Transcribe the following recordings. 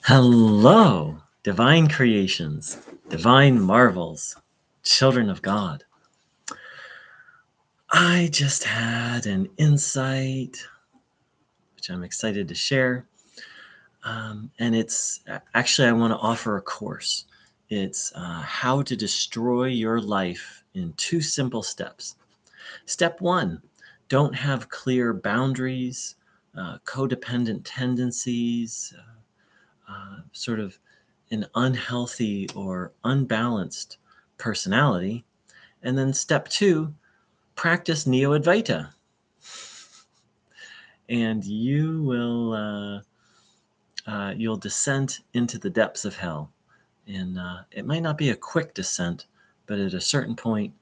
Hello, divine creations, divine marvels, children of God. I just had an insight, which I'm excited to share. And it's actually, I want to offer a course. It's how to destroy your life in 2 simple steps. Step 1, don't have clear boundaries, codependent tendencies, sort of an unhealthy or unbalanced personality. And then step 2, practice Neo-Advaita. And you'll descend into the depths of hell. And it might not be a quick descent, but at a certain point,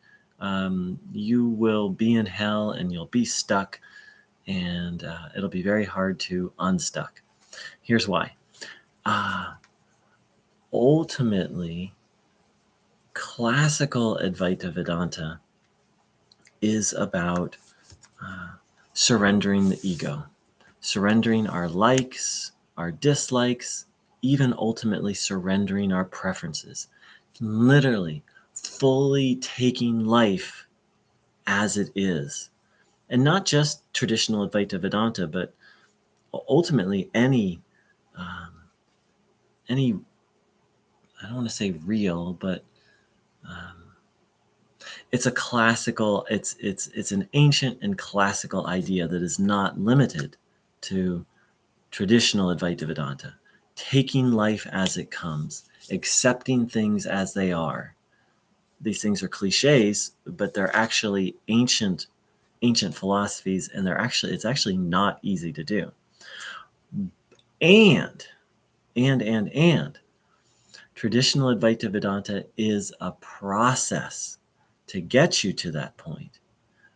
you will be in hell and you'll be stuck, and it'll be very hard to unstuck. Here's why. Ultimately, classical Advaita Vedanta is about surrendering the ego, surrendering our likes, our dislikes, even ultimately surrendering our preferences. Literally, fully taking life as it is. And not just traditional Advaita Vedanta, but ultimately any I don't want to say real, but it's a classical, it's an ancient and classical idea that is not limited to traditional Advaita Vedanta. Taking life as it comes, accepting things as they are. These things are cliches, but they're actually ancient philosophies, and it's actually not easy to do. And traditional Advaita Vedanta is a process to get you to that point,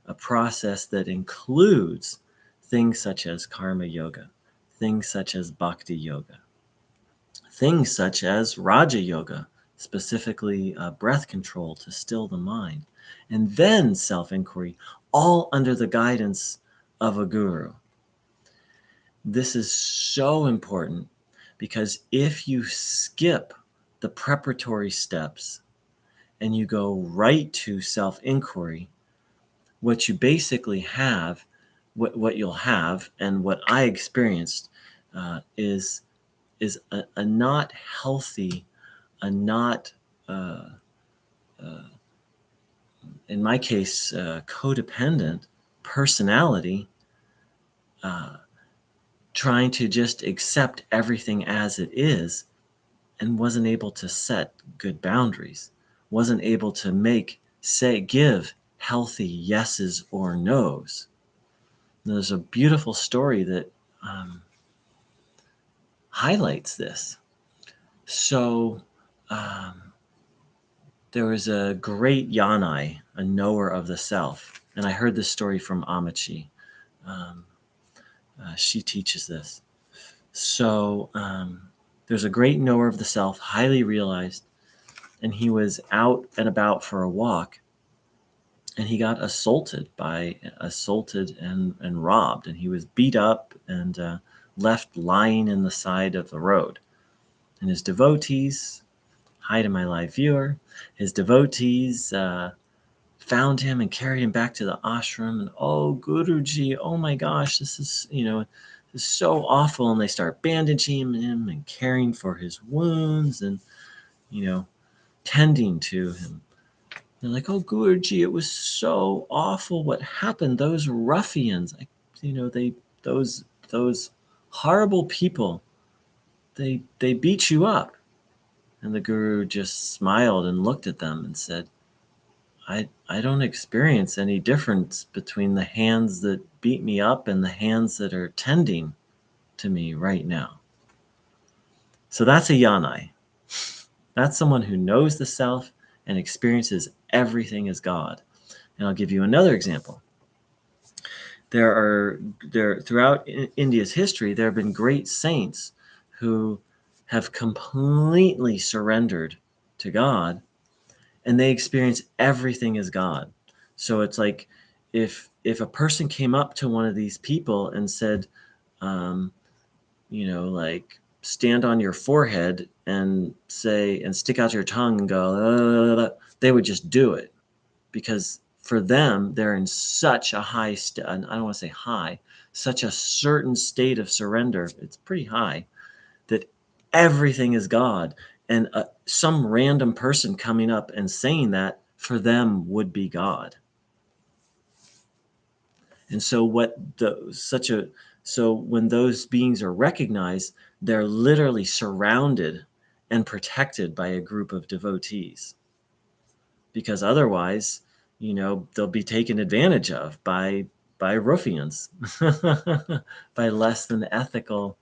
a process that includes things such as karma yoga, things such as bhakti yoga, things such as Raja Yoga, specifically breath control to still the mind, and then self-inquiry, all under the guidance of a guru. This is so important because if you skip the preparatory steps and you go right to self-inquiry, what you basically have, what you'll have, and what I experienced is a not healthy, a not, uh, uh, in my case, codependent personality, uh, trying to just accept everything as it is, and wasn't able to set good boundaries, wasn't able to give healthy yeses or nos. And there's a beautiful story that um, highlights this. So, um, there was a great Yanai, a knower of the self. And I heard this story from Amachi. Um, she teaches this. So there's a great knower of the self, highly realized, and he was out and about for a walk, and he got assaulted and robbed, and he was beat up and left lying in the side of the road. And his devotees, hi to my live viewer, his devotees found him and carried him back to the ashram. And oh, Guruji, oh my gosh, this is so awful. And they start bandaging him and caring for his wounds and tending to him. They're like, oh, Guruji, it was so awful what happened. Those ruffians, those horrible people, they beat you up. And the Guru just smiled and looked at them and said, I don't experience any difference between the hands that beat me up and the hands that are tending to me right now. So that's a Yanai. That's someone who knows the self and experiences everything as God. And I'll give you another example. Throughout India's history, there have been great saints who have completely surrendered to God, and they experience everything as God. So it's like if a person came up to one of these people and said, like, stand on your forehead and say, and stick out your tongue and go, they would just do it, because for them, they're in such a high, I don't want to say high, such a certain state of surrender. It's pretty high, that everything is God. And some random person coming up and saying that for them would be God. And so so when those beings are recognized, they're literally surrounded and protected by a group of devotees. Because otherwise, they'll be taken advantage of by ruffians, by less than ethical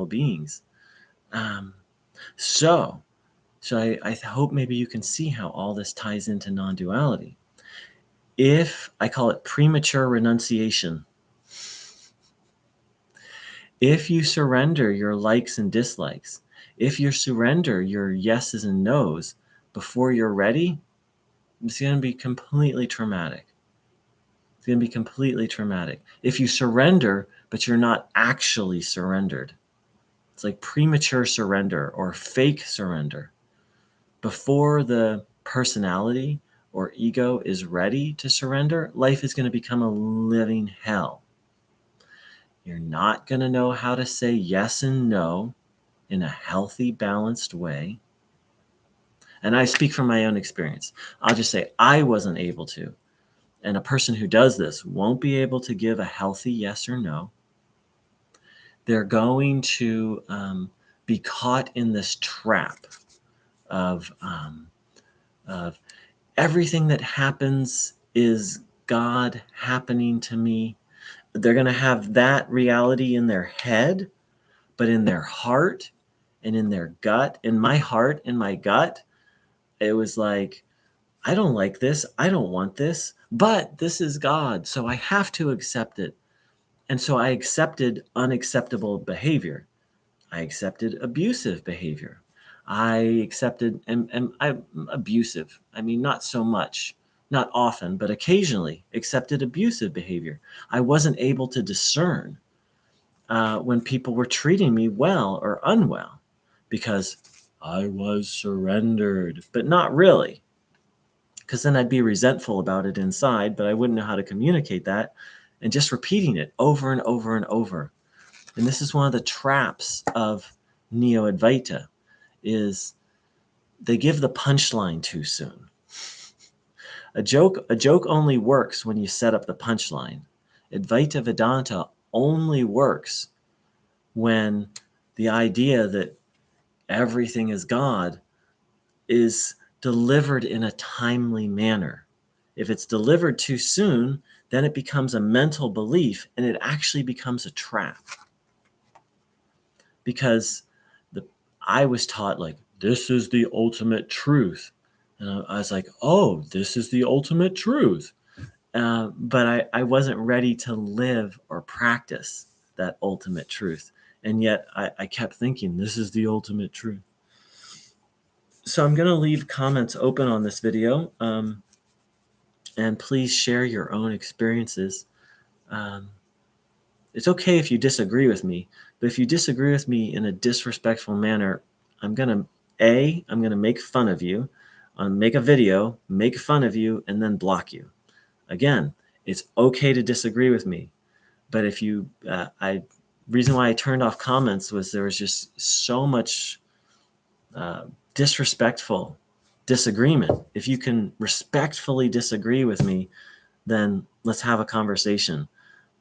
beings. Um, so I hope maybe you can see how all this ties into non-duality. If I call it premature renunciation, if you surrender your likes and dislikes, if you surrender your yeses and nos before you're ready, it's going to be completely traumatic. It's going to be completely traumatic. If you surrender, but you're not actually surrendered, it's like premature surrender or fake surrender. Before the personality or ego is ready to surrender, life is going to become a living hell. You're not going to know how to say yes and no in a healthy, balanced way. And I speak from my own experience. I'll just say I wasn't able to. And a person who does this won't be able to give a healthy yes or no. They're going to be caught in this trap of everything that happens is God happening to me. They're going to have that reality in their head, but in their heart and in their gut, in my heart, in my gut, it was like, I don't like this. I don't want this, but this is God. So I have to accept it. And so I accepted unacceptable behavior. I accepted abusive behavior. I accepted, and I'm abusive. I mean, not so much, not often, but occasionally accepted abusive behavior. I wasn't able to discern when people were treating me well or unwell because I was surrendered, but not really. Because then I'd be resentful about it inside, but I wouldn't know how to communicate that, and just repeating it over and over and over. And this is one of the traps of Neo-Advaita, is they give the punchline too soon. A joke only works when you set up the punchline. Advaita Vedanta only works when the idea that everything is God is delivered in a timely manner. If it's delivered too soon, then it becomes a mental belief and it actually becomes a trap. Because I was taught, like, this is the ultimate truth. And I was like, oh, this is the ultimate truth. But I wasn't ready to live or practice that ultimate truth. And yet I kept thinking, this is the ultimate truth. So I'm going to leave comments open on this video. And please share your own experiences. It's okay if you disagree with me, but if you disagree with me in a disrespectful manner, I'm going to make fun of you, make a video, make fun of you, and then block you. Again, it's okay to disagree with me, but if you, reason why I turned off comments was there was just so much disrespectful disagreement. If you can respectfully disagree with me, then let's have a conversation.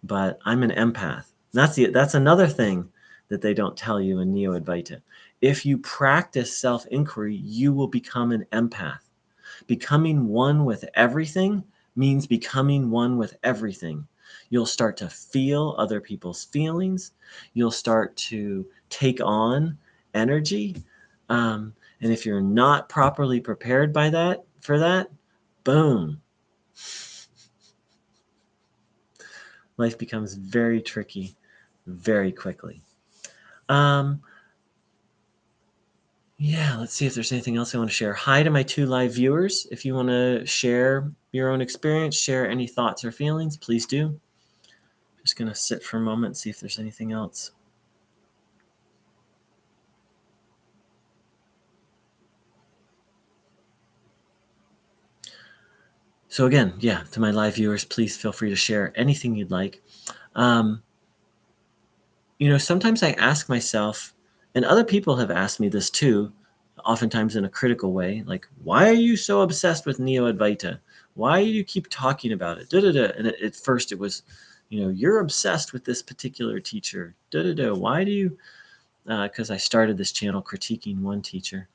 But I'm an empath. That's another thing that they don't tell you in Neo-Advaita. If you practice self-inquiry, you will become an empath. Becoming one with everything means becoming one with everything. You'll start to feel other people's feelings. You'll start to take on energy. And if you're not properly prepared for that, boom, life becomes very tricky very quickly. Yeah, let's see if there's anything else I want to share. Hi to my 2 live viewers. If you want to share your own experience, share any thoughts or feelings, please do. Just going to sit for a moment and see if there's anything else. So again, yeah, to my live viewers, please feel free to share anything you'd like. Sometimes I ask myself, and other people have asked me this too, oftentimes in a critical way, like, why are you so obsessed with Neo-Advaita? Why do you keep talking about it? Da, da, da. And at first it was, you're obsessed with this particular teacher. Da, da, da. Why do you? Because I started this channel critiquing one teacher.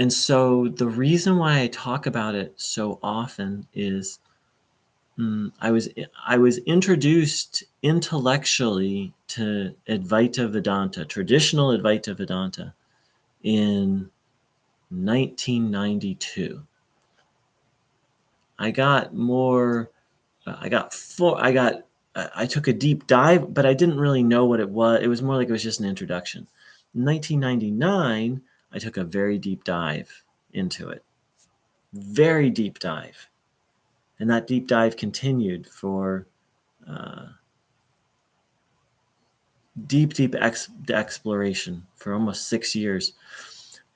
And so the reason why I talk about it so often is I was introduced intellectually to Advaita Vedanta, traditional Advaita Vedanta, in 1992. I got more. I got four. I took a deep dive, but I didn't really know what it was. It was more like it was just an introduction. In 1999, I took a very deep dive into it. Very deep dive. And that deep dive continued for deep exploration for almost 6 years.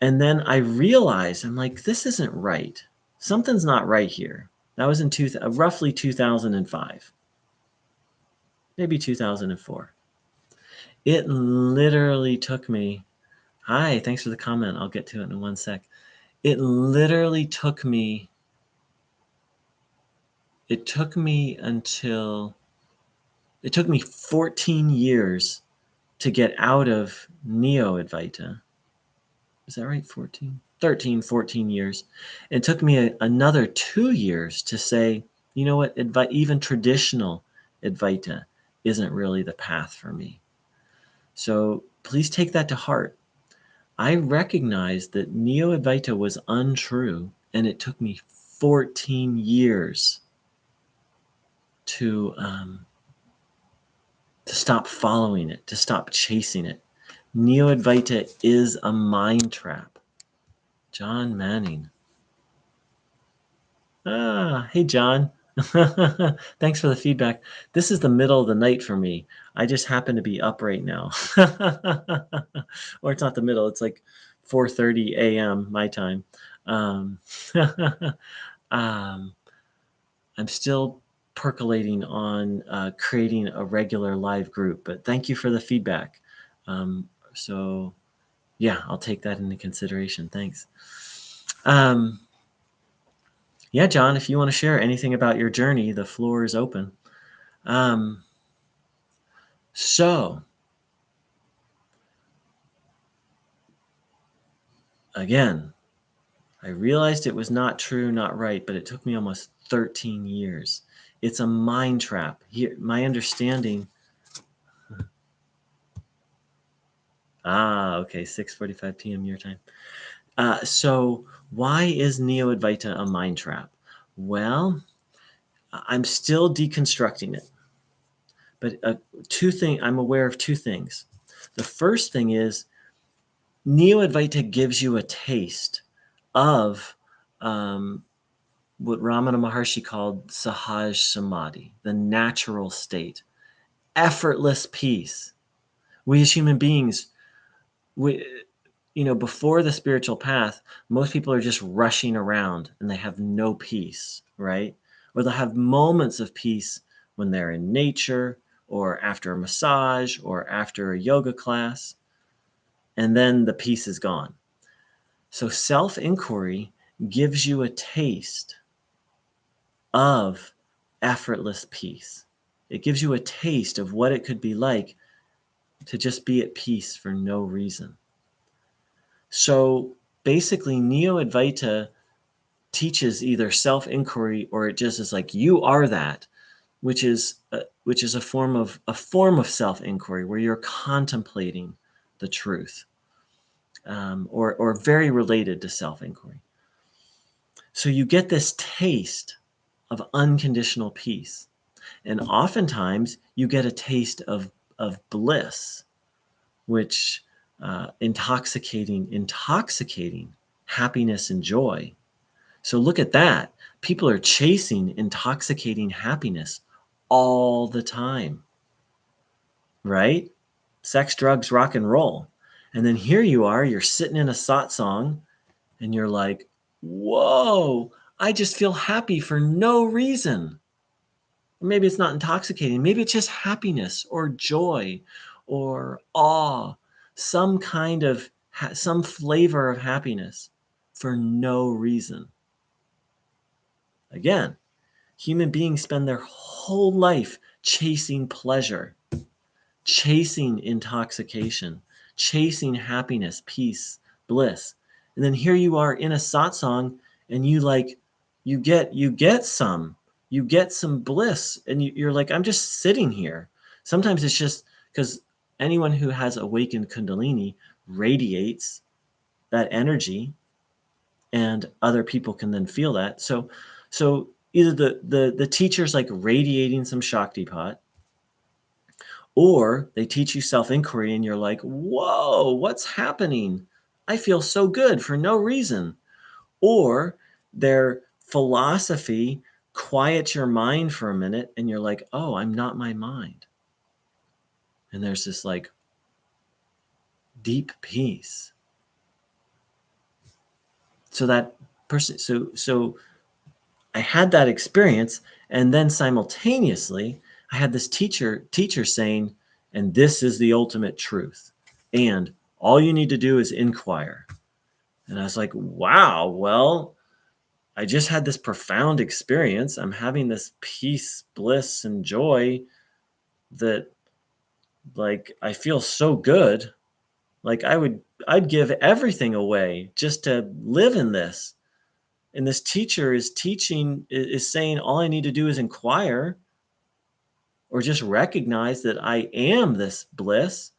And then I realized, I'm like, this isn't right. Something's not right here. That was in roughly 2005, maybe 2004. It literally took me, hi, thanks for the comment. I'll get to it in one sec. It literally took me, it took me 14 years to get out of Neo-Advaita. Is that right? 14 years. It took me another 2 years to say, you know what, even traditional Advaita isn't really the path for me. So please take that to heart. I recognized that Neo-Advaita was untrue, and it took me 14 years to stop following it, to stop chasing it. Neo-Advaita is a mind trap. John Manning. Hey, John. Thanks for the feedback. This is the middle of the night for me. I just happen to be up right now. Or it's not the middle. It's like 4:30 a.m. my time. Um, um, I'm still percolating on creating a regular live group, but thank you for the feedback. So yeah, I'll take that into consideration. Thanks. Yeah, John, if you want to share anything about your journey, the floor is open. So, again, I realized it was not true, not right, but it took me almost 13 years. It's a mind trap. Here, my understanding. Okay, 6:45 p.m. your time. So, why is Neo-Advaita a mind trap? Well, I'm still deconstructing it. But I'm aware of two things. The first thing is Neo-Advaita gives you a taste of what Ramana Maharshi called Sahaj Samadhi, the natural state, effortless peace. We as human beings, before the spiritual path, most people are just rushing around and they have no peace, right? Or they'll have moments of peace when they're in nature or after a massage or after a yoga class, and then the peace is gone. So self-inquiry gives you a taste of effortless peace. It gives you a taste of what it could be like to just be at peace for no reason. So basically, Neo-Advaita teaches either self-inquiry or it just is like, you are that, which is a form of self-inquiry where you're contemplating the truth, or very related to self-inquiry. So you get this taste of unconditional peace. And oftentimes you get a taste of bliss, which intoxicating happiness and joy. So look at that. People are chasing intoxicating happiness all the time, right? Sex, drugs, rock and roll. And then here you are, you're sitting in a satsang and you're like, whoa, I just feel happy for no reason. Maybe it's not intoxicating. Maybe it's just happiness or joy or awe, some kind of, some flavor of happiness for no reason. Again, human beings spend their whole life chasing pleasure, chasing intoxication, chasing happiness, peace, bliss. And then here you are in a satsang and you get some bliss and you're like, I'm just sitting here. Sometimes it's just because anyone who has awakened Kundalini radiates that energy and other people can then feel that. So either the teacher's like radiating some Shaktipat, or they teach you self-inquiry and you're like, whoa, what's happening? I feel so good for no reason. Or their philosophy quiets your mind for a minute and you're like, oh, I'm not my mind. And there's this like deep peace. So that person, so I had that experience, and then simultaneously I had this teacher saying, and this is the ultimate truth. And all you need to do is inquire. And I was like, wow, well, I just had this profound experience. I'm having this peace, bliss, and joy that like I feel so good. Like I'd give everything away just to live in this. And this teacher is saying all I need to do is inquire or just recognize that I am this bliss,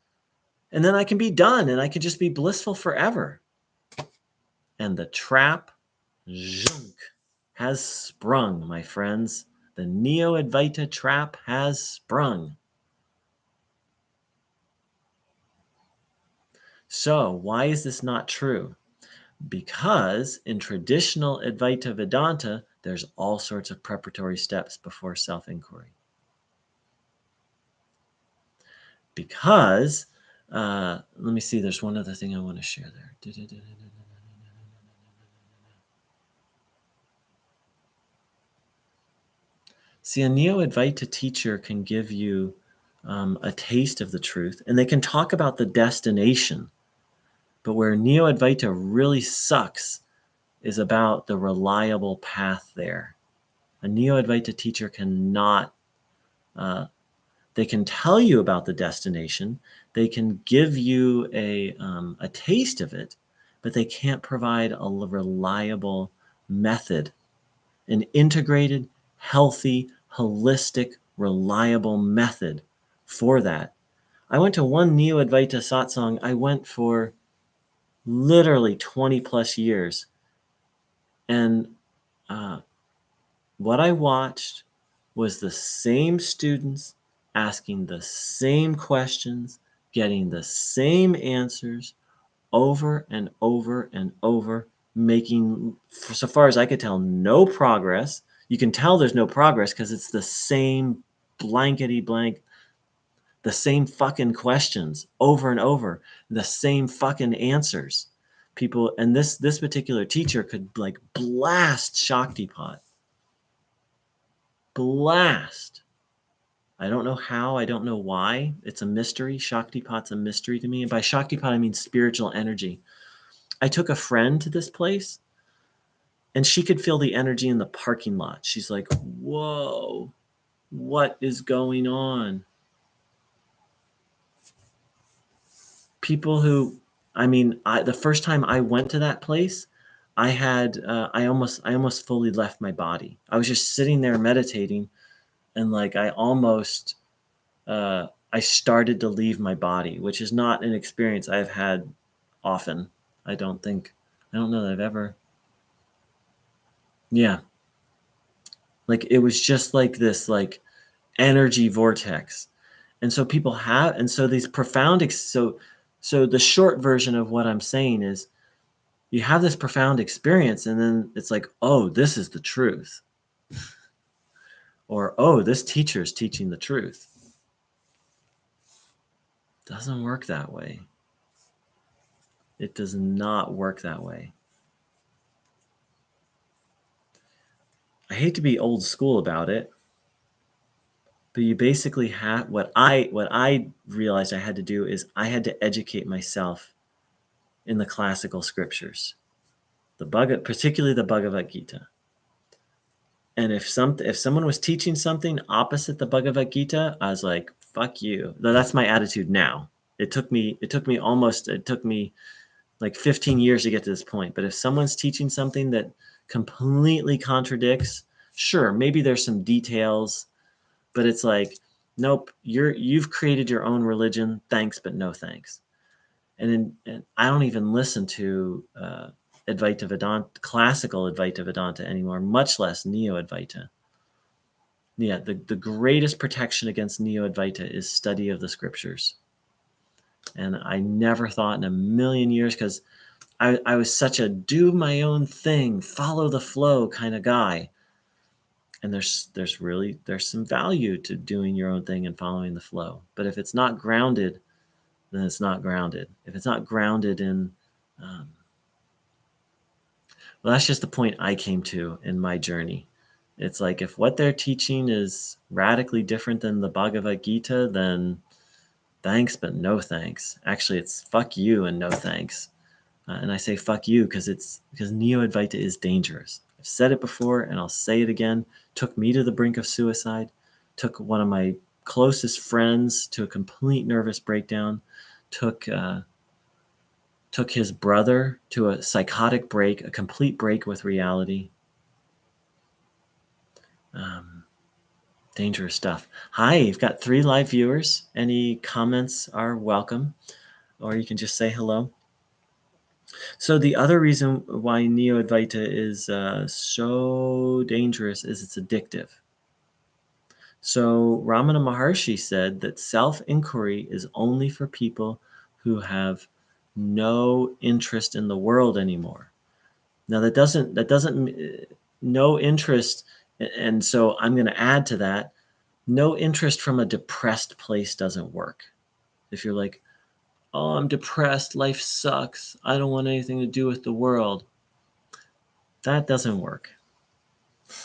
and then I can be done and I can just be blissful forever. And the trap zhunk, has sprung, my friends. The Neo-Advaita trap has sprung. So why is this not true? Because in traditional Advaita Vedanta, there's all sorts of preparatory steps before self-inquiry. Because, let me see, there's one other thing I want to share there. See, a Neo-Advaita teacher can give you a taste of the truth, and they can talk about the destination. But where Neo-Advaita really sucks is about the reliable path there. A Neo-Advaita teacher cannot, they can tell you about the destination, they can give you a taste of it, but they can't provide a reliable method, an integrated, healthy, holistic, reliable method for that. I went to one Neo-Advaita satsang. I went for literally 20 plus years. And what I watched was the same students asking the same questions, getting the same answers over and over and over, making, so far as I could tell, no progress. You can tell there's no progress because it's the same blankety blank, the same fucking questions over and over, the same fucking answers. People, and this particular teacher could like blast Shaktipat. Blast. I don't know how, I don't know why. It's a mystery. Shaktipat's a mystery to me. And by Shaktipat, I mean spiritual energy. I took a friend to this place and she could feel the energy in the parking lot. She's like, whoa, what is going on? People who, I mean, the first time I went to that place, I almost fully left my body. I was just sitting there meditating, and like I started to leave my body, which is not an experience I've had often. I don't know that I've ever. Yeah, like it was just like this, like energy vortex. And so people have, and so these profound, so the short version of what I'm saying is you have this profound experience and then it's like, oh, this is the truth. Or, oh, this teacher is teaching the truth. Doesn't work that way. It does not work that way. I hate to be old school about it, but you basically have what I realized I had to do is I had to educate myself in the classical scriptures, particularly the Bhagavad Gita. And if someone was teaching something opposite the Bhagavad Gita, I was like, "Fuck you." That's my attitude now. It took me like 15 years to get to this point. But if someone's teaching something that completely contradicts, sure, maybe there's some details, but it's like, nope, you've created your own religion. Thanks, but no thanks. And I don't even listen to Advaita Vedanta, classical Advaita Vedanta anymore, much less Neo-Advaita. Yeah, the greatest protection against Neo-Advaita is study of the scriptures. And I never thought in a million years, because I was such a do my own thing, follow the flow kind of guy. And there's some value to doing your own thing and following the flow. But if it's not grounded, then it's not grounded. If it's not grounded in, well, that's just the point I came to in my journey. It's like if what they're teaching is radically different than the Bhagavad Gita, then thanks, but no thanks. Actually, it's fuck you and no thanks. And I say fuck you because Neo-Advaita is dangerous. I've said it before and I'll say it again. Took me to the brink of suicide. Took one of my closest friends to a complete nervous breakdown. Took his brother to a psychotic break, a complete break with reality. Dangerous stuff. Hi, you've got 3 live viewers. Any comments are welcome, or you can just say hello. So the other reason why Neo-Advaita is so dangerous is it's addictive. So Ramana Maharshi said that self-inquiry is only for people who have no interest in the world anymore. Now that doesn't no interest, and so I'm going to add to that, no interest from a depressed place doesn't work. If you're like, oh, I'm depressed, life sucks, I don't want anything to do with the world, that doesn't work.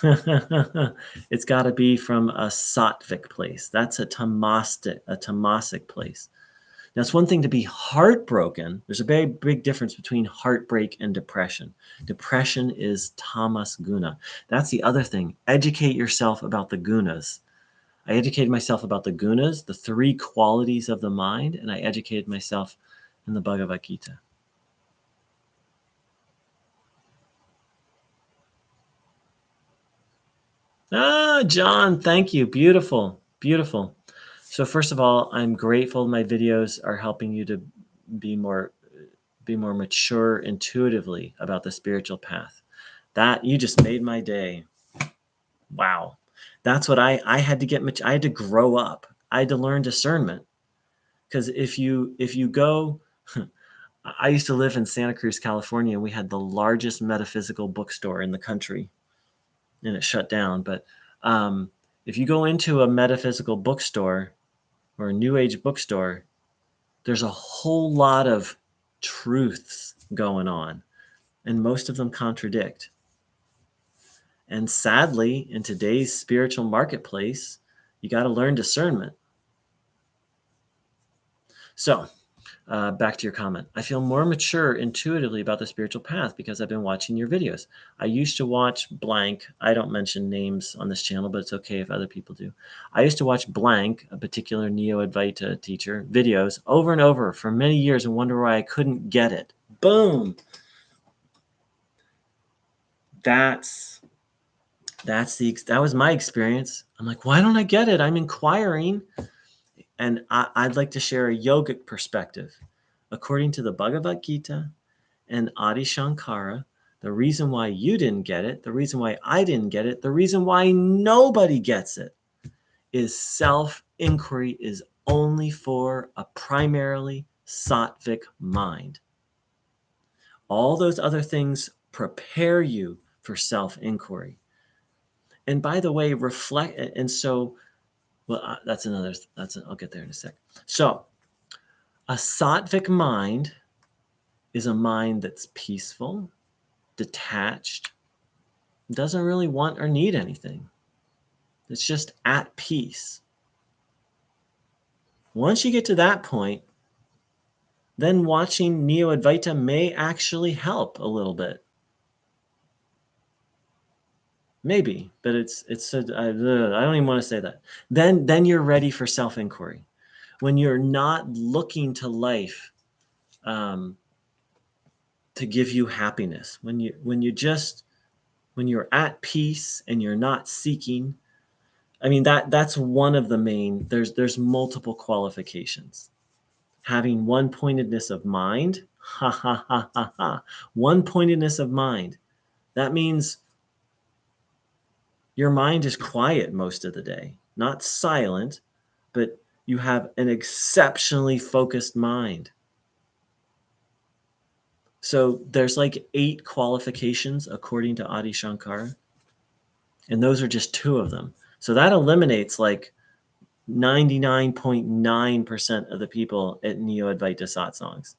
It's got to be from a sattvic place. That's a tamasic place. Now, it's one thing to be heartbroken. There's a very big difference between heartbreak and depression. Depression is tamas guna. That's the other thing. Educate yourself about the gunas. I educated myself about the gunas, the 3 qualities of the mind, and I educated myself in the Bhagavad Gita. Ah, John, thank you. Beautiful, beautiful. So first of all, I'm grateful my videos are helping you to be more mature intuitively about the spiritual path. That you just made my day. Wow. That's what I had to get I had to grow up. I had to learn discernment. Because if you go I used to live in Santa Cruz, California, and we had the largest metaphysical bookstore in the country, and it shut down. But if you go into a metaphysical bookstore or a New Age bookstore, there's a whole lot of truths going on, and most of them contradict. And sadly, in today's spiritual marketplace, you got to learn discernment. So, back to your comment. I feel more mature intuitively about the spiritual path because I've been watching your videos. I used to watch blank. I don't mention names on this channel, but it's okay if other people do. I used to watch blank, a particular Neo-Advaita teacher, videos over and over for many years and wonder why I couldn't get it. Boom. That was my experience. I'm like, why don't I get it? I'm inquiring. And I'd like to share a yogic perspective. According to the Bhagavad Gita and Adi Shankara, the reason why you didn't get it, the reason why I didn't get it, the reason why nobody gets it is self-inquiry is only for a primarily sattvic mind. All those other things prepare you for self-inquiry. And by the way, reflect, and so, well, I'll get there in a sec. So a sattvic mind is a mind that's peaceful, detached, doesn't really want or need anything. It's just at peace. Once you get to that point, then watching Neo-Advaita may actually help a little bit. Maybe, but I don't even want to say that. Then you're ready for self-inquiry. When you're not looking to life to give you happiness, when you're at peace and you're not seeking. I mean, that's one of the main. There's multiple qualifications. Having one-pointedness of mind, ha ha ha ha ha. One-pointedness of mind. That means your mind is quiet most of the day, not silent, but you have an exceptionally focused mind. So there's like 8 qualifications according to Adi Shankara, and those are just 2 of them. So that eliminates like 99.9% of the people at Neo-Advaita satsangs.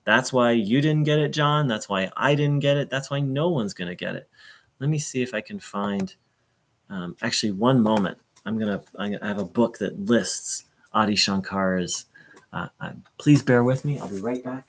That's why you didn't get it, John. That's why I didn't get it. That's why no one's going to get it. Let me see if I can find, actually, one moment. I have a book that lists Adi Shankar's. Please bear with me. I'll be right back.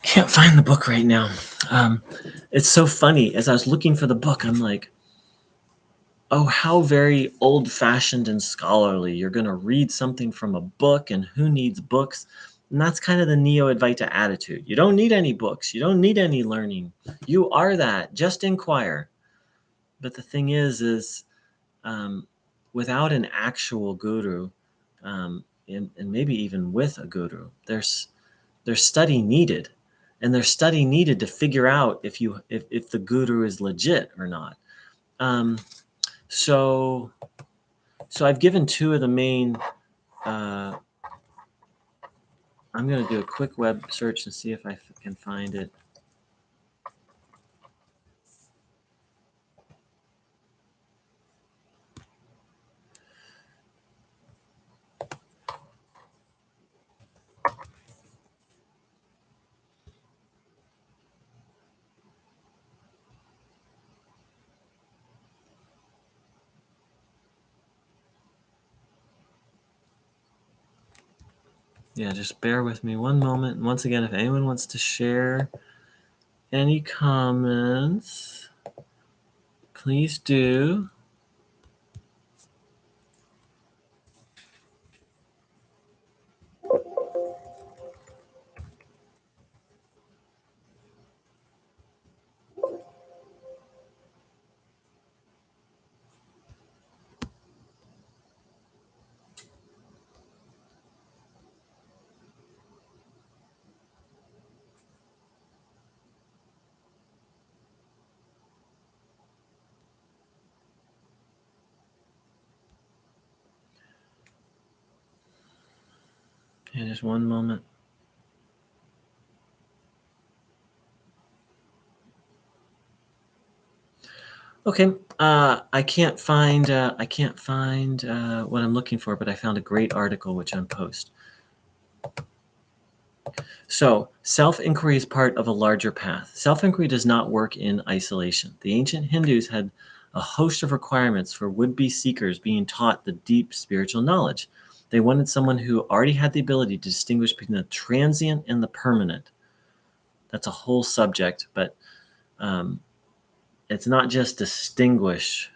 Can't find the book right now. It's so funny. As I was looking for the book, I'm like, oh, how very old-fashioned and scholarly. You're going to read something from a book, and who needs books? And that's kind of the Neo-Advaita attitude. You don't need any books. You don't need any learning. You are that. Just inquire. But the thing is without an actual guru, and maybe even with a guru, there's study needed. And there's study needed to figure out if the guru is legit or not. So I've given 2 of the main. I'm going to do a quick web search and see if I can find it. Yeah, just bear with me one moment. And once again, if anyone wants to share any comments, please do. Okay, just one moment. Okay, I can't find what I'm looking for, but I found a great article which I'm post. So, self-inquiry is part of a larger path. Self-inquiry does not work in isolation. The ancient Hindus had a host of requirements for would-be seekers being taught the deep spiritual knowledge. They wanted someone who already had the ability to distinguish between the transient and the permanent. That's a whole subject, but it's not just distinguish.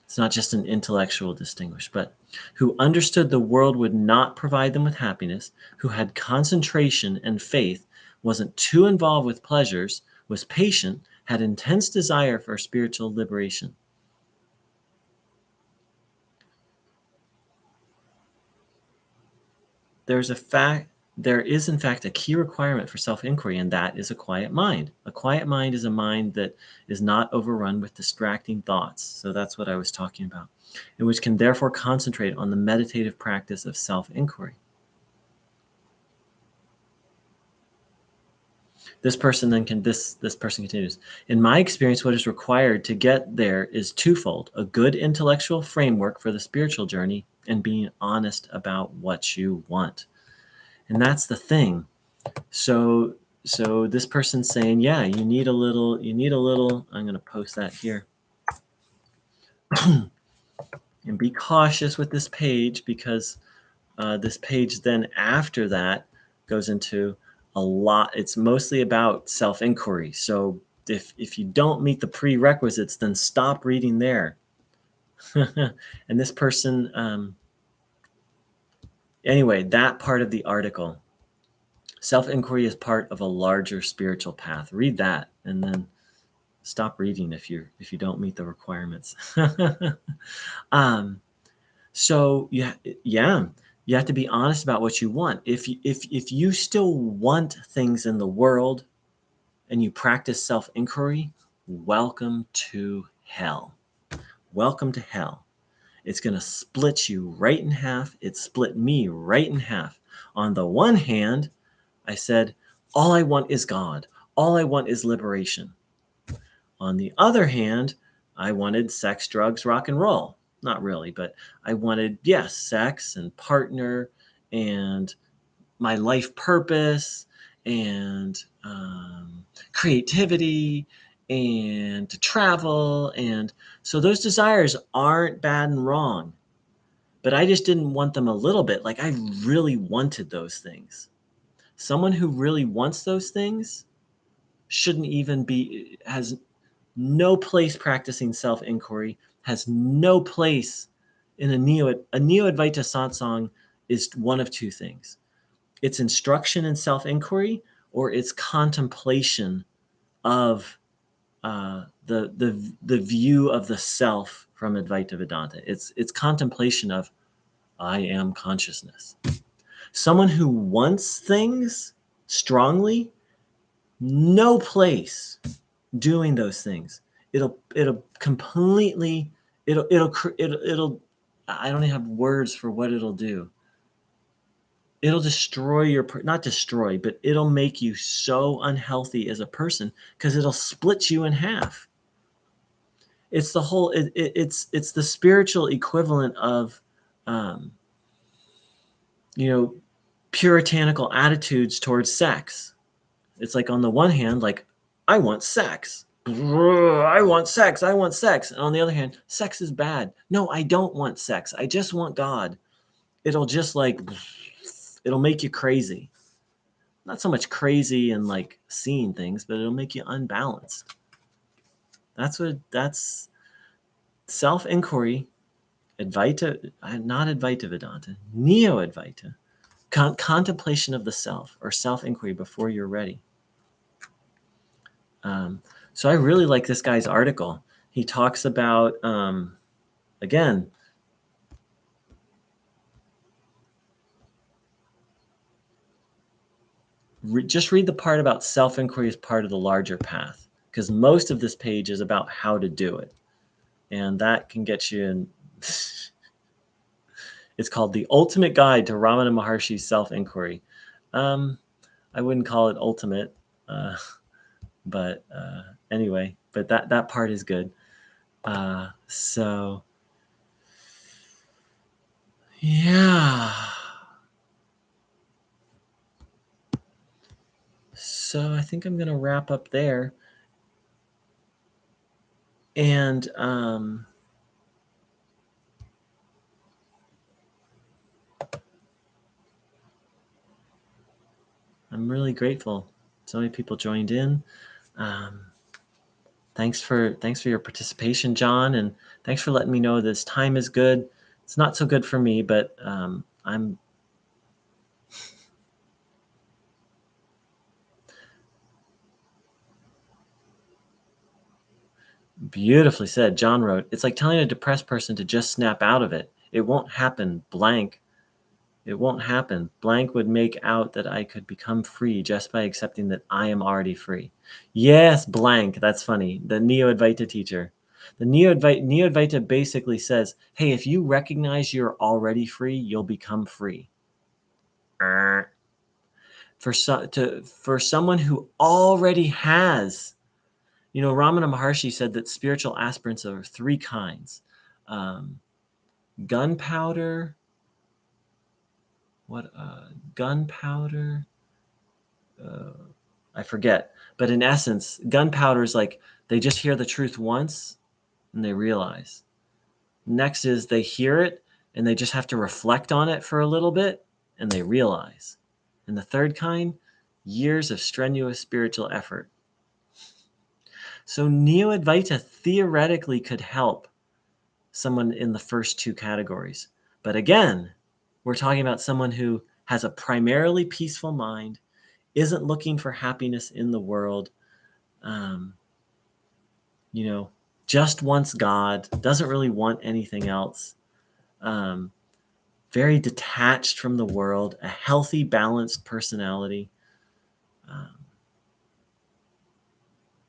It's not just an intellectual distinguish, but who understood the world would not provide them with happiness, who had concentration and faith, wasn't too involved with pleasures, was patient, had intense desire for spiritual liberation. there is in fact a key requirement for self-inquiry, and that is a quiet mind. A quiet mind is a mind that is not overrun with distracting thoughts. So that's what I was talking about, and which can therefore concentrate on the meditative practice of self-inquiry. This person continues. In my experience, what is required to get there is twofold: a good intellectual framework for the spiritual journey and being honest about what you want. And that's the thing. So this person's saying, yeah, you need a little, I'm going to post that here. And be cautious with this page, because this page then after that goes into a lot. It's mostly about self-inquiry. So if you don't meet the prerequisites, then stop reading there. And this person, anyway, that part of the article, self-inquiry is part of a larger spiritual path. Read that, and then stop reading if you don't meet the requirements. So you have to be honest about what you want. If you still want things in the world and you practice self-inquiry, welcome to hell. Welcome to hell. It's going to split you right in half. It split me right in half. On the one hand, I said, all I want is God. All I want is liberation. On the other hand, I wanted sex, drugs, rock and roll. Not really, but I wanted, yes, sex and partner and my life purpose and creativity and to travel. And so those desires aren't bad and wrong, but I just didn't want them a little bit. Like, I really wanted those things. Someone who really wants those things shouldn't even be, has no place practicing self-inquiry, has no place in a Neo-Advaita satsang. Is one of two things: it's instruction in self-inquiry, or it's contemplation of the view of the self from Advaita Vedanta. It's contemplation of I am consciousness. Someone who wants things strongly, no place doing those things. It'll completely, it'll I don't even have words for what it'll do. It'll destroy your, not destroy, but it'll make you so unhealthy as a person, because it'll split you in half. It's the whole, it's the spiritual equivalent of, puritanical attitudes towards sex. It's like, on the one hand, like, I want sex. I want sex. I want sex. And on the other hand, sex is bad. No, I don't want sex. I just want God. It'll just it'll make you crazy. Not so much crazy and like seeing things, but it'll make you unbalanced. That's self-inquiry, Advaita, not Advaita Vedanta, Neo-Advaita, contemplation of the self, or self-inquiry before you're ready. So I really like this guy's article. He talks about, again, just read the part about self-inquiry as part of the larger path, because most of this page is about how to do it. And that can get you in. It's called The Ultimate Guide to Ramana Maharshi's Self-Inquiry. I wouldn't call it ultimate, but anyway, but that part is good. So yeah. So I think I'm going to wrap up there. And I'm really grateful so many people joined in. Thanks for your participation, John, and thanks for letting me know this time is good. It's not so good for me, but I'm beautifully said. John wrote, it's like telling a depressed person to just snap out of it. It won't happen, blank. It won't happen. Blank would make out that I could become free just by accepting that I am already free. Yes, blank. That's funny. The Neo-Advaita teacher. The Neo-Advaita basically says, hey, if you recognize you're already free, you'll become free. For someone who already has, Ramana Maharshi said that spiritual aspirants are three kinds. Gunpowder, gunpowder, I forget. But in essence, gunpowder is like they just hear the truth once and they realize. Next is they hear it and they just have to reflect on it for a little bit and they realize. And the third kind, years of strenuous spiritual effort. So Neo-Advaita theoretically could help someone in the first two categories. But again, we're talking about someone who has a primarily peaceful mind, isn't looking for happiness in the world, just wants God, doesn't really want anything else, very detached from the world, a healthy, balanced personality,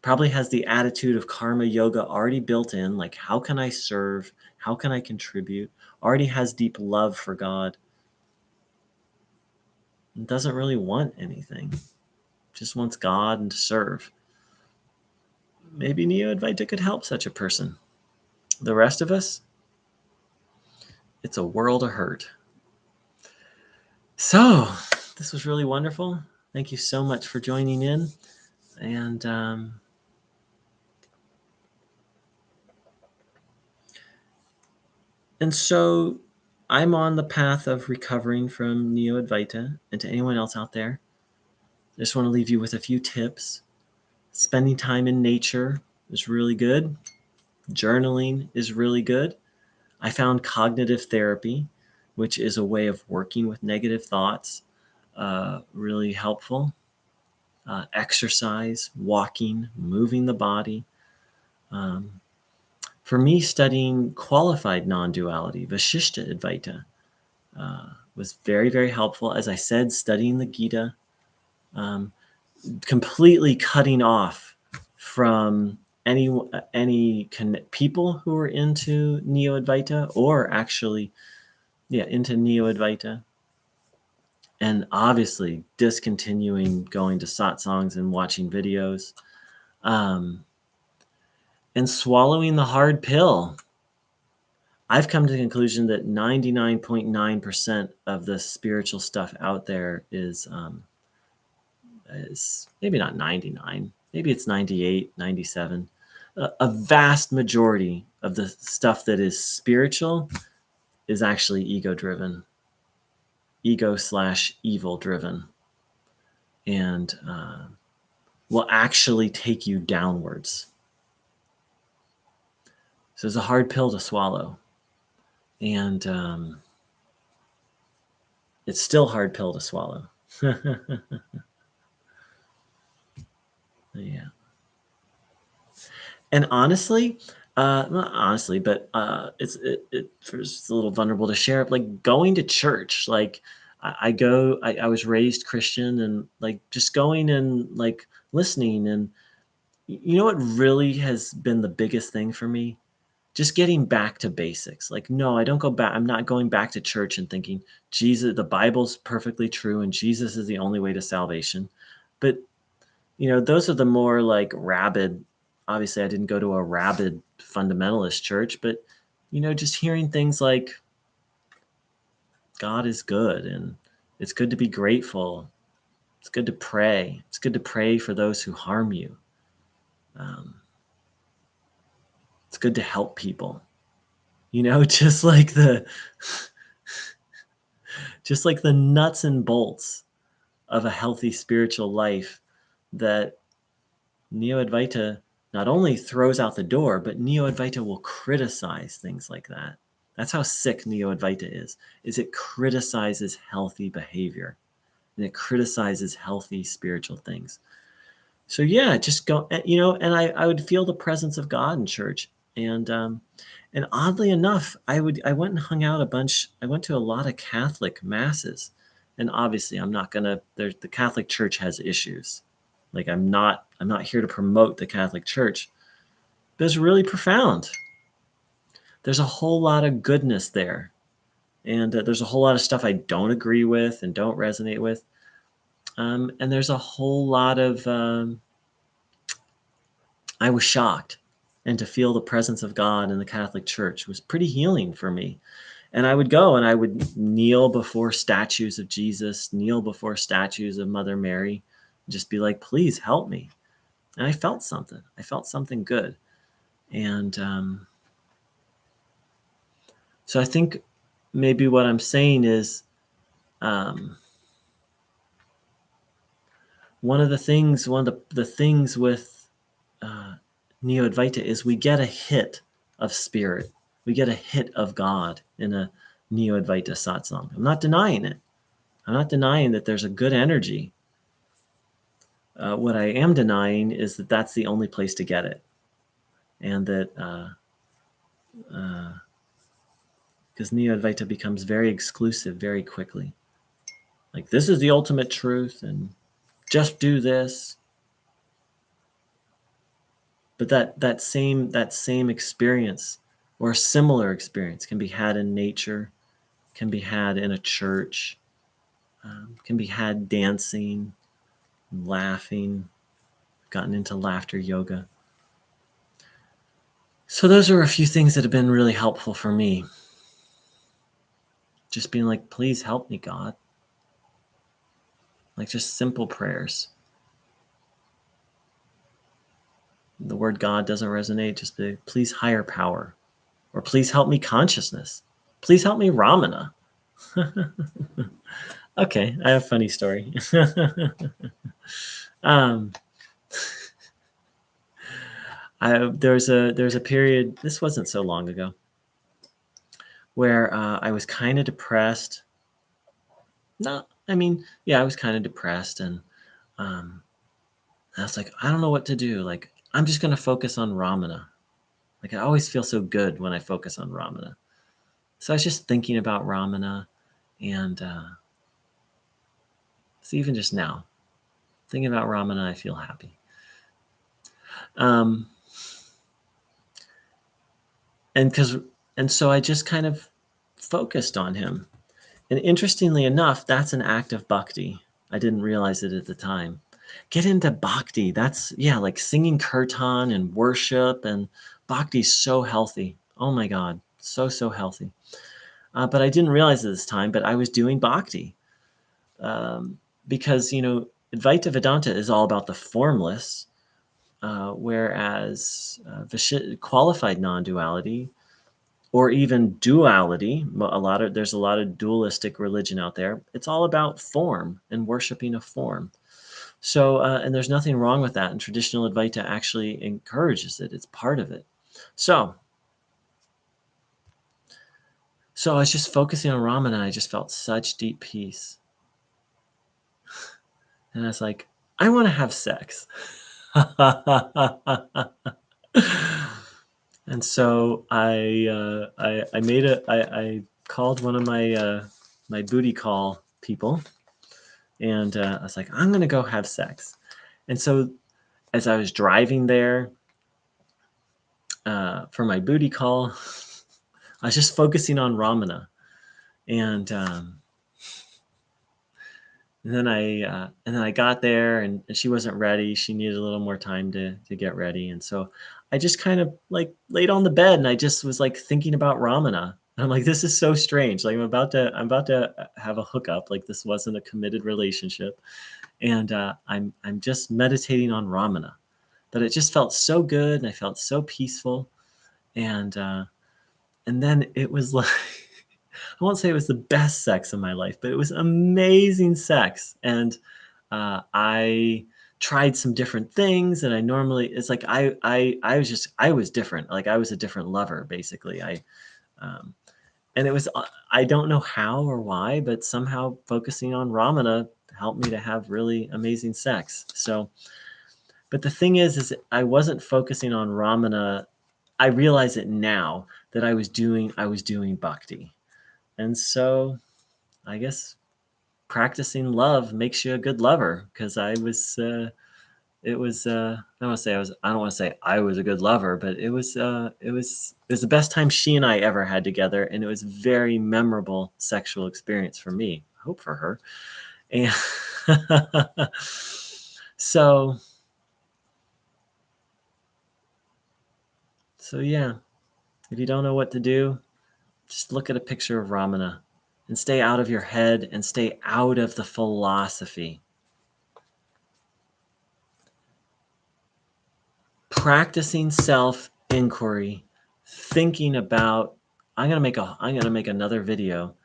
probably has the attitude of karma yoga already built in, like how can I serve, how can I contribute, already has deep love for God, and doesn't really want anything, just wants God and to serve. Maybe Neo-Advaita could help such a person. The rest of us, it's a world of hurt. So, this was really wonderful. Thank you so much for joining in. And so I'm on the path of recovering from Neo-Advaita. And to anyone else out there, I just want to leave you with a few tips. Spending time in nature is really good. Journaling is really good. I found cognitive therapy, which is a way of working with negative thoughts, really helpful. Exercise, walking, moving the body. For me, studying qualified non-duality, Vashishta Advaita, was very, very helpful. As I said, studying the Gita, completely cutting off from any people who are into Neo-Advaita or actually, into Neo-Advaita. And obviously discontinuing going to satsangs and watching videos. And swallowing the hard pill. I've come to the conclusion that 99.9% of the spiritual stuff out there is maybe not 99, maybe it's 98, 97. A vast majority of the stuff that is spiritual is actually ego-driven, ego/evil driven, and will actually take you downwards. So it's a hard pill to swallow. And it's still a hard pill to swallow. Yeah. And honestly, not honestly, but it's a little vulnerable to share. Like going to church, like I was raised Christian, and like just going and like listening, and you know what really has been the biggest thing for me? Just getting back to basics. Like, no, I don't go back. I'm not going back to church and thinking Jesus, the Bible's perfectly true, and Jesus is the only way to salvation. But those are the more like rabid. Obviously, I didn't go to a rabid fundamentalist church, but just hearing things like God is good and it's good to be grateful. It's good to pray. It's good to pray for those who harm you. It's good to help people. Just like the nuts and bolts of a healthy spiritual life that Neo-Advaita not only throws out the door, but Neo-Advaita will criticize things like that. That's how sick Neo-Advaita is it criticizes healthy behavior, and it criticizes healthy spiritual things. So yeah, just go, and I would feel the presence of God in church And oddly enough, I went and hung out a bunch. I went to a lot of Catholic masses, and obviously, I'm not gonna. The Catholic Church has issues. Like I'm not here to promote the Catholic Church, but it's really profound. There's a whole lot of goodness there, and there's a whole lot of stuff I don't agree with and don't resonate with. And there's a whole lot of I was shocked, and to feel the presence of God in the Catholic Church was pretty healing for me. And I would go and I would kneel before statues of Jesus, kneel before statues of Mother Mary, just be like, please help me. And I felt something. I felt something good. And so I think maybe what I'm saying is um, one of the things with Neo-Advaita is we get a hit of spirit. We get a hit of God in a Neo-Advaita satsang. I'm not denying it. I'm not denying that there's a good energy. What I am denying is that that's the only place to get it. And that because Neo-Advaita becomes very exclusive very quickly. Like, this is the ultimate truth, and just do this. But that same experience or a similar experience can be had in nature, can be had in a church, can be had dancing, laughing. Gotten into laughter yoga. So those are a few things that have been really helpful for me. Just being like, please help me, God. Like, just simple prayers. The word God doesn't resonate, just be, please higher power. Or please help me consciousness. Please help me Ramana. Okay, I have a funny story. There's a period, this wasn't so long ago, where I was kind of depressed. No, I mean, yeah, I was kind of depressed, and I was like, I don't know what to do. Like, I'm just going to focus on Ramana. Like, I always feel so good when I focus on Ramana. So I was just thinking about Ramana, and so even just now, thinking about Ramana, I feel happy. And so I just kind of focused on him. And interestingly enough, that's an act of bhakti. I didn't realize it at the time. Get into bhakti. That's, yeah, like singing kirtan and worship, and bhakti's so healthy. Oh my God, so healthy. But I didn't realize at this time, but I was doing bhakti. Because, Advaita Vedanta is all about the formless, whereas qualified non-duality, or even duality, there's a lot of dualistic religion out there. It's all about form and worshiping a form. So, and there's nothing wrong with that. And traditional Advaita actually encourages it. It's part of it. So I was just focusing on Ramana, and I just felt such deep peace. And I was like, I want to have sex. And so I called one of my booty call people, and I was like, I'm gonna go have sex. And so as I was driving there for my booty call, I was just focusing on Ramana, and then I got there, and she wasn't ready. She needed a little more time to get ready, and so I just kind of like laid on the bed, and I just was like thinking about Ramana. And I'm like, this is so strange. Like I'm about to have a hookup. Like this wasn't a committed relationship, and I'm just meditating on Ramana. But it just felt so good, and I felt so peaceful, and then it was like. I won't say it was the best sex of my life, but it was amazing sex. And I tried some different things, and it's like I was different. Like I was a different lover, basically. Um, and it was I don't know how or why, but somehow focusing on Ramana helped me to have really amazing sex. So, but the thing is I wasn't focusing on Ramana I realize it now that I was doing bhakti. And so I guess practicing love makes you a good lover, because I was it was I don't want to say I was a good lover, but it was the best time she and I ever had together, and it was a very memorable sexual experience for me. I hope for her. And so yeah, if you don't know what to do, just look at a picture of Ramana and stay out of your head and stay out of the philosophy. Practicing self-inquiry, thinking about, I'm going to make another video,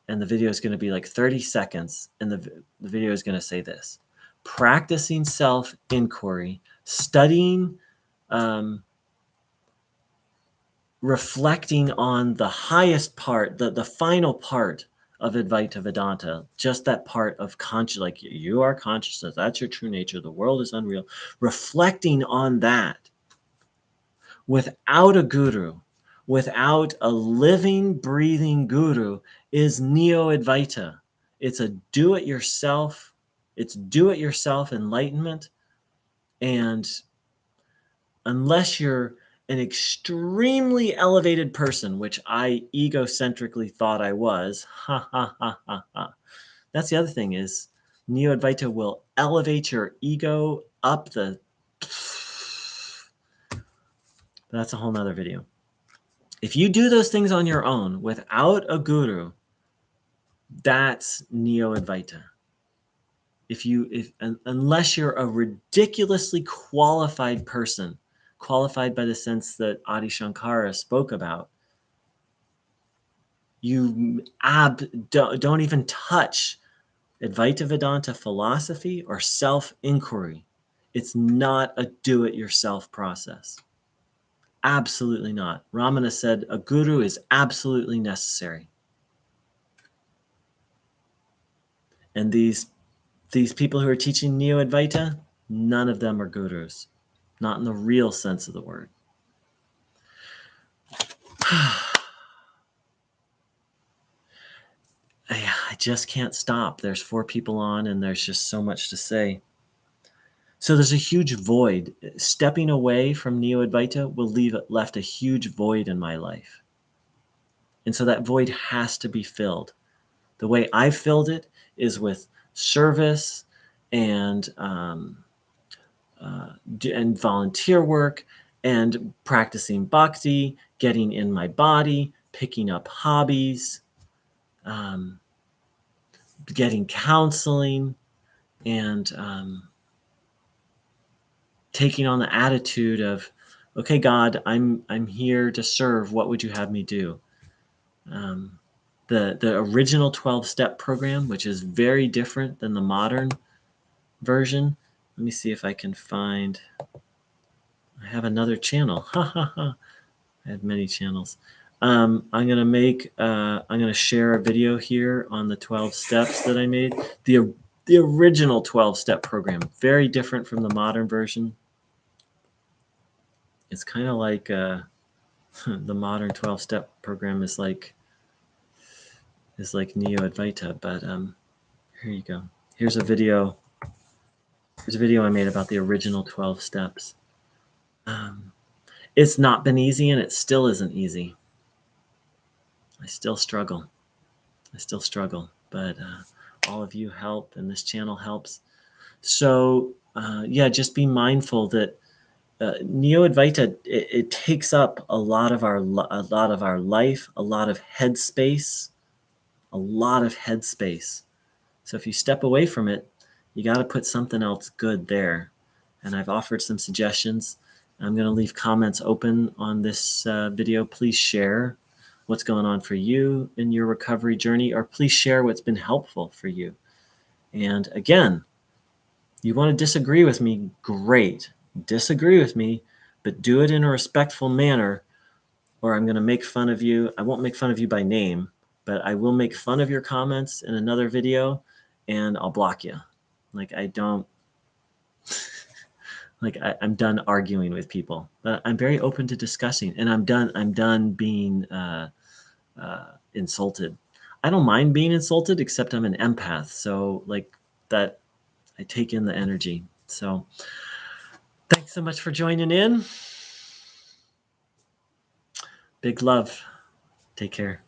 and the video is going to be like 30 seconds, and the video is going to say this: practicing self-inquiry, studying, um, reflecting on the highest part, the final part of Advaita Vedanta, just that part of conscious, like you are consciousness, that's your true nature, the world is unreal. Reflecting on that without a guru, without a living, breathing guru, is Neo-Advaita. It's a do-it-yourself. It's do-it-yourself enlightenment. And unless you're an extremely elevated person, which I egocentrically thought I was, ha ha ha ha ha. That's the other thing, is Neo-Advaita will elevate your ego up the... That's a whole nother video. If you do those things on your own without a guru, that's Neo-Advaita. Unless you're a ridiculously qualified person, qualified by the sense that Adi Shankara spoke about, you don't even touch Advaita Vedanta philosophy or self-inquiry. It's not a do-it-yourself process. Absolutely not. Ramana said a guru is absolutely necessary. And these people who are teaching Neo-Advaita, none of them are gurus. Not in the real sense of the word. I just can't stop. There's 4 people on, and there's just so much to say. So there's a huge void. Stepping away from Neo-Advaita will left a huge void in my life. And so that void has to be filled. The way I filled it is with service and volunteer work and practicing bhakti, getting in my body, picking up hobbies, getting counseling, and taking on the attitude of, okay, God, I'm here to serve. What would you have me do? The original 12-step program, which is very different than the modern version. Let me see if I can find. I have another channel. Ha ha ha. I have many channels. I'm gonna share a video here on the 12 steps that I made. The original 12-step program, very different from the modern version. It's kind of like the modern 12-step program is like Neo-Advaita, but here you go. Here's a video. Here's a video I made about the original 12 steps. It's not been easy, and it still isn't easy. I still struggle. But all of you help, and this channel helps. So yeah, just be mindful that Neo-Advaita, it takes up a lot of our life, a lot of headspace. So if you step away from it, you got to put something else good there. And I've offered some suggestions. I'm going to leave comments open on this video. Please share what's going on for you in your recovery journey, or please share what's been helpful for you. And again, you want to disagree with me, great. Disagree with me, but do it in a respectful manner, or I'm going to make fun of you. I won't make fun of you by name, but I will make fun of your comments in another video, and I'll block you. Like, I don't Like I'm done arguing with people. I'm very open to discussing, and I'm done being insulted. I don't mind being insulted, except I'm an empath, so like that, I take in the energy. So thanks so much for joining in. Big love. Take care.